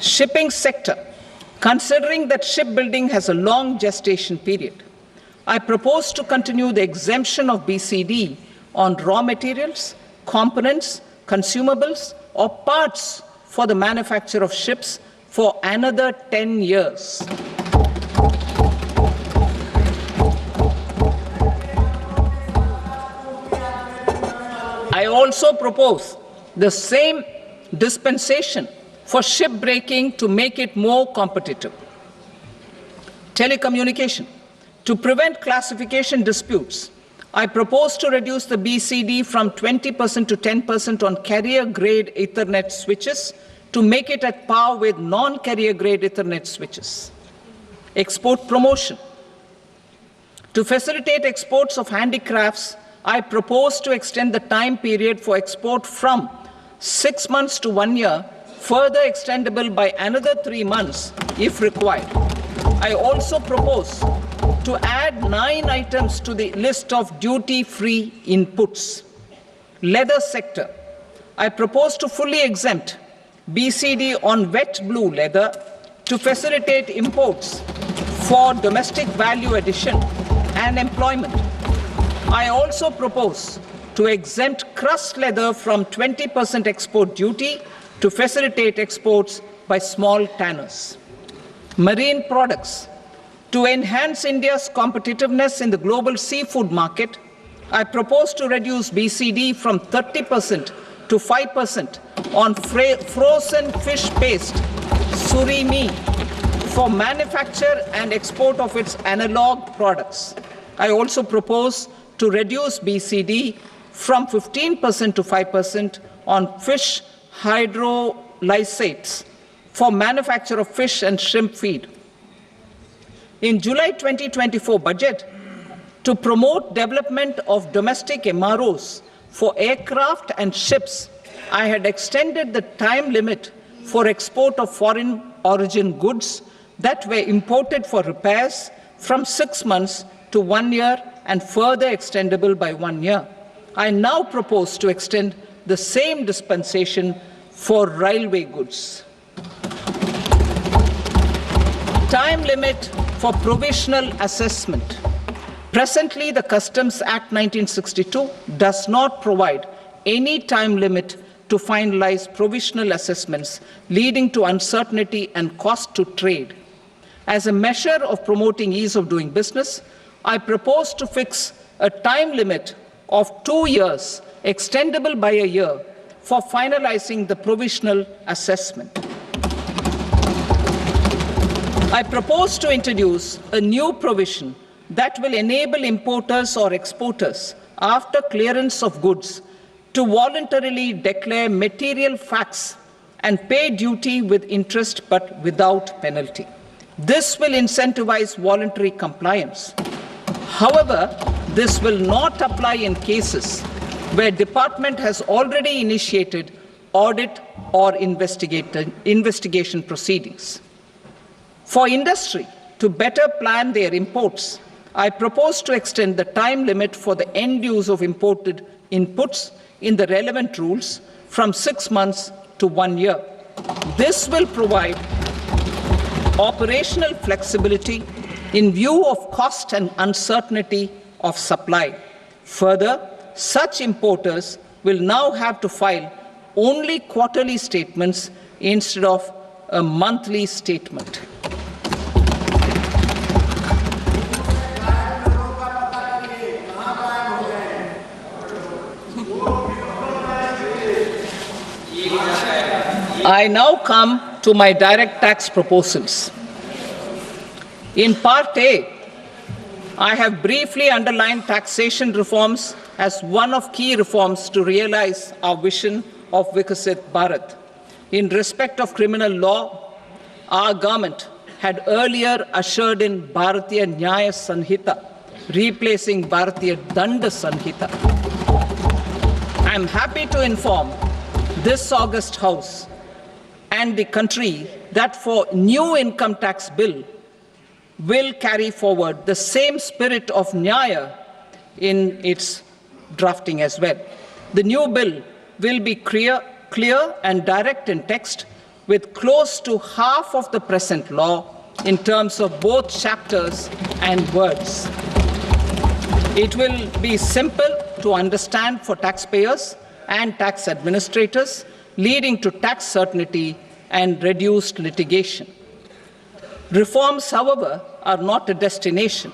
Shipping sector. Considering that shipbuilding has a long gestation period, I propose to continue the exemption of BCD on raw materials, components, consumables, or parts for the manufacture of ships for another 10 years. I also propose the same dispensation for shipbreaking to make it more competitive. Telecommunication. To prevent classification disputes, I propose to reduce the BCD from 20% to 10% on carrier-grade Ethernet switches to make it at par with non-carrier-grade Ethernet switches. Export promotion. To facilitate exports of handicrafts, I propose to extend the time period for export from 6 months to 1 year, further extendable by another 3 months if required. I also propose to add 9 items to the list of duty-free inputs. Leather sector. I propose to fully exempt BCD on wet blue leather to facilitate imports for domestic value addition and employment. I also propose to exempt crust leather from 20% export duty to facilitate exports by small tanners. Marine products. To enhance India's competitiveness in the global seafood market, I propose to reduce BCD from 30% to 5% on frozen fish paste, surimi, for manufacture and export of its analog products. I also propose to reduce BCD from 15% to 5% on fish hydrolysates for manufacture of fish and shrimp feed. In July 2024 budget, to promote development of domestic MROs for aircraft and ships, I had extended the time limit for export of foreign origin goods that were imported for repairs from 6 months to 1 year and further extendable by 1 year. I now propose to extend the same dispensation for railway goods. Time limit for provisional assessment. Presently, the Customs Act 1962 does not provide any time limit to finalize provisional assessments, leading to uncertainty and cost to trade. As a measure of promoting ease of doing business, I propose to fix a time limit of 2 years, extendable by a year, for finalizing the provisional assessment. I propose to introduce a new provision that will enable importers or exporters, after clearance of goods, to voluntarily declare material facts and pay duty with interest but without penalty. This will incentivize voluntary compliance. However, this will not apply in cases where department has already initiated audit or investigation proceedings. For industry to better plan their imports, I propose to extend the time limit for the end use of imported inputs in the relevant rules from 6 months to 1 year. This will provide operational flexibility in view of cost and uncertainty of supply. Further, such importers will now have to file only quarterly statements instead of a monthly statement. I now come to my direct tax proposals. In Part A, I have briefly underlined taxation reforms as one of key reforms to realize our vision of Vikasit Bharat. In respect of criminal law, our government had earlier ushered in Bharatiya Nyaya Sanhita, replacing Bharatiya Danda Sanhita. I am happy to inform this august House and the country that for new income tax bill will carry forward the same spirit of Nyaya in its drafting as well. The new bill will be clear and direct in text, with close to half of the present law in terms of both chapters and words. It will be simple to understand for taxpayers and tax administrators, leading to tax certainty and reduced litigation. Reforms, however, are not a destination.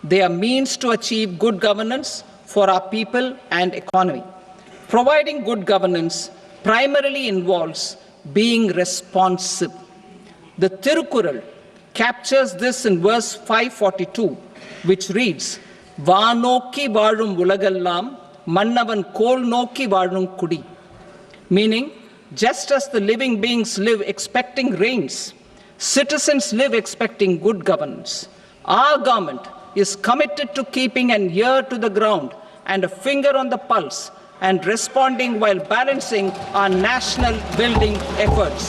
They are means to achieve good governance for our people and economy. Providing good governance primarily involves being responsive. The Tirukural captures this in verse 542, which reads, "Vaanokki vaazhum ulagallam, mannavan kol nokki vaazhum kudi," meaning, just as the living beings live expecting rains, citizens live expecting good governance. Our government is committed to keeping an ear to the ground and a finger on the pulse and responding while balancing our national building efforts.